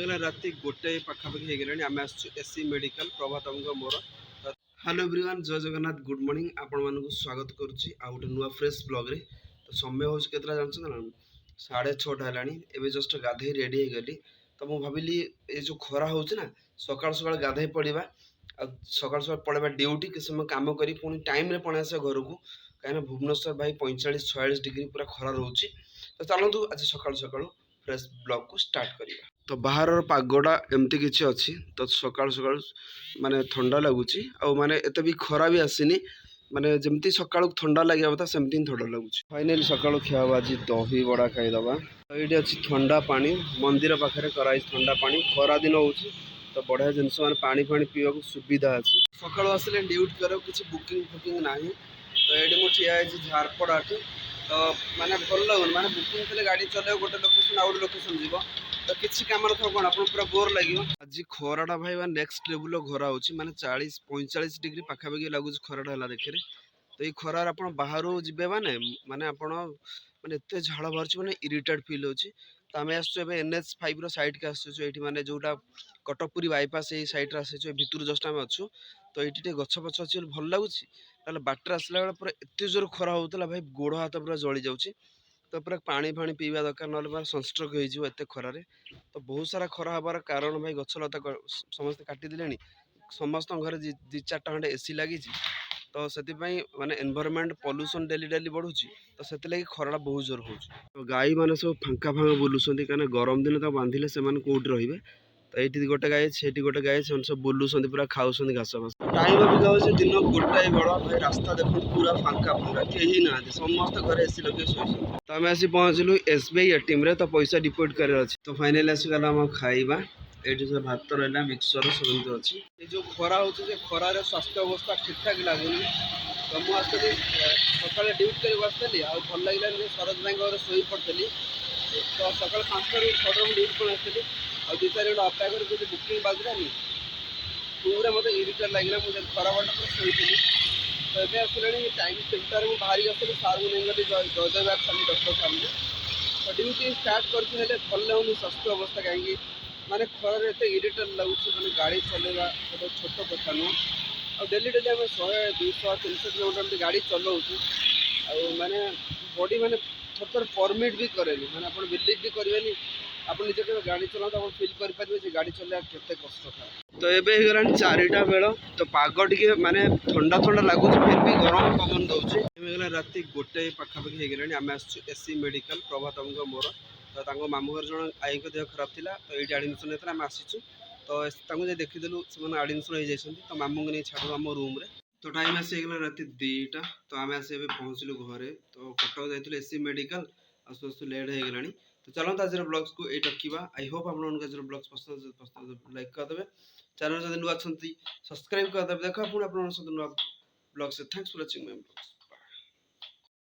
समय राति गोटे पाखापाखि हो आम एससी मेडिकल प्रभात मोर हेलो एवरीवन जय जगन्नाथ गुड मॉर्निंग आपण मानक स्वागत करुच्ची आ गोटे नुआ फ्रेश ब्लॉग रे। तो समय हूँ केतला जानते ना 6:30 है जस्ट गाधे रेडी हो गली। तो मुझे भाविली ये जो खरा हो ना सकाल सकाल गाधे पड़ा सकाल सकाल पड़ेगा ड्यूटी कि समय कम कर पुणी टाइम पड़े आस घर को कहीं भुवनेश्वर भाई 45-46 डिग्री पूरा खरा रोचे। तो चलतु आज सकाल सकाल फ्रेश ब्लॉग को स्टार्ट करिया। तो बाहर पागटा एमती किसी अच्छी तो सकाल सकाल माने ठंडा लगुच माने एत भी खरा भी आसनी माने जमती सकाल ठंडा लगे कथा सेमती ठंडा लगुच। फाइनाली सकाल खिया आज दही बड़ा खाईदबा। तो ये अच्छी ठंडा पानी मंदिर पाखे कराई ठंडा पानी खरा दिन हो तो बढ़िया जिनस मैंने पानी फाणी पीवा सुविधा अच्छी। सकाल आसिले ड्यूटी कर किसी बुकिंग फुकिंग ना तो ये ठिया झारपड़ा तो माने भल लगुन माने बुकिंग थे गाड़ी चलो गोटे लोकेशन आउ लोकेशन जीव तो किसी कम कौन आप पूरा बोर लगे। आज खराटा भाई नेक्स्ट लेवल खरा हो माने 40-45 डिग्री पाखापाखि लगुच खराटा है देखे। तो ये खरार आप बाहर जी माने माने आप माने एत झाड़ बाहर माने इरिटेट फिल हो। तो आम आसु NH5 साइड के आसुँ ये माने जोटा कटकपुरी बाईपास ये सैड्रे आसु भितर जस्ट आम अच्छु। तो ये गछ पछ अच्छी भल लगुच बाटर आसला बेले पूरा एत जोर खरा होता भाई गोड़ हाथ पूरा जली जाऊँगी। तो पूरा पानी फाणी पीवा दरकार ना सनस्ट्रोक होते खरारे। तो बहुत सारा खरा हबार कारण भाई गछलता समस्त काटिदे समस्त घर 2-4 खंडे एसी लगी। तो से माने एनवायरनमेंट पॉल्यूशन डेली डेली बढ़ुची तो से खरा बहुत जोर हो। तो गाई मैंने सब फांका फांका बुलूँ कहीं गरम दिन तो बांधिले से कौट रे। तो ये गोटे गाई से गोटे गाई से सब बुलूँ पूरा खाऊँ घास घास टाइम अबिका हो दिन गोटाए बड़ा भाई रास्ता देखो पूरा फांका फांका कहीं ना समस्त घर एसी लगे शोच। तो आम आसी पहुँचलु SBI ATM रे तो पैसा डिपोजिट कर अच्छे। तो फाइनाली आसगला आम खाइबा ये सब भात रहा मिक्सचर सब अच्छी। ये जो खरा हो खरार स्वास्थ्य अवस्था ठीक ठाक लगुनि। तो मुझे सका ड्यूटी कर आसली आ भल लगे सरोज भाई घर शोई पड़ी। तो सका 5टार 6टार ड्यूटी को आसली आ 2-4 घंटा अपेक्षा कर बुकिंग बाजलानी पूरा मत इरिटेट लगे मुझे खरा बाटा पूरा शोई। तो ये आसला टाइम 3टार मुझे बाहरी आसली सार को नहीं गली जयदेव सामने डॉक्टर सामने। तो ड्यूटी स्टार्ट कर भल लगुनि स्वास्थ्य अवस्था कहीं माने खरार एत इरिटेट लगुच मैंने गाड़ी चलेगा गोटे छोट कथा नुह। आ डेली डेली आम 100-200-300 किलोमीटर गाड़ी चलाऊँ माने बॉडी माने थोड़ा परमिट भी करेनि माने आप बिलीव भी करेंगे आप निजे गाड़ी चलाते आप फिल करेंगे गाड़ी चलना केते कष्ट था। तो ये होगा 4टा बेल तो पाग टे माने ठंडा ठंडा लगुच फिर भी गरम पवन दौर राति गोटे पाखापाखि हो आम एससी मेडिकल प्रभात मोर। तो मामू घर जन आई देह खराब था तो ये आडमिशन होता आम आसीचु। तो देखीदेलु से आडमिशन हो जाती तो मामू को नहीं छाड़ू आम रूम रे। तो टाइम आसीगला राति 2टा तो आम आस पहुँचलु घरे। तो कटक जाइए एससी मेडिकल आसु आसु लेट हो गलानी। तो चलते आज ब्लॉग्स को ये रखा। आई होप आप ब्लॉग्स पसंद लाइक करदे चैनल जब नुआ अच्छा सब्सक्राइब करदे। देखा पुणी आप नुआ ब्लॉग से thanks for watching my blogs.